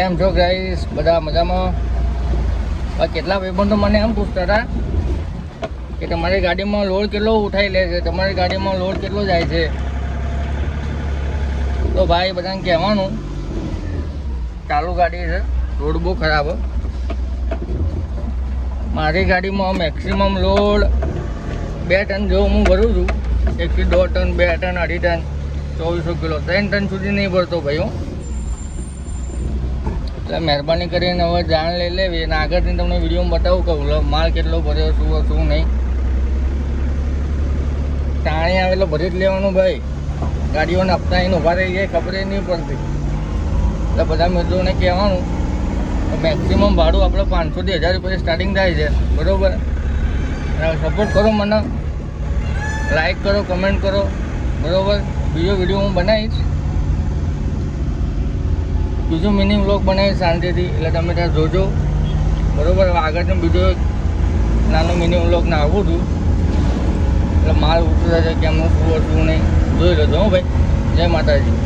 એમ છો ગાઈસ, બધા મજામાં? કેટલા ભાઈબંધો મને એમ પૂછતા હતા કે તમારી ગાડીમાં લોડ કેટલો ઉઠાઈ લે છે, તમારી ગાડીમાં લોડ કેટલો જાય છે. તો ભાઈ બધાને કહેવાનું, ચાલુ ગાડી છે, રોડ બહુ ખરાબ. મારી ગાડીમાં મેક્સિમમ લોડ 2 ટન જેવો હું ભરું છું. 1 થી 1.5 ton, 2 ton, 2.5 ton, 2400 kilo, 3 ton સુધી નહીં ભરતો ભાઈઓ. એટલે મહેરબાની કરીને હવે જાણ લઈ લેવી અને આગળથી તમને વિડીયોમાં બતાવું કહું માલ કેટલો ભર્યો, શું નહીં. ટાણી આવે એટલે ભરી જ લેવાનું ભાઈ. ગાડીઓને હપ્તા આવીને ઊભા રહી જાય, ખબર નહીં પડતી. એટલે બધા મિત્રોને કહેવાનું, મેક્સિમમ ભાડું આપણે 500 થી 1000 રૂપિયા સ્ટાર્ટિંગ થાય છે, બરાબર. સપોર્ટ કરો મને, લાઈક કરો, કમેન્ટ કરો, બરાબર. બીજો વિડીયો હું બનાવીશ, બીજો મિની વ્લોગ બનાવીશ શાંતિથી, એટલે તમે ત્યાં જોજો, બરાબર. આગળ બીજો નાનો મિની વ્લોગ ના આવું છું, એટલે માલ ઉતરે છે કેમનું શું નહીં જોઈ લેજો. હો ભાઈ, જય માતાજી.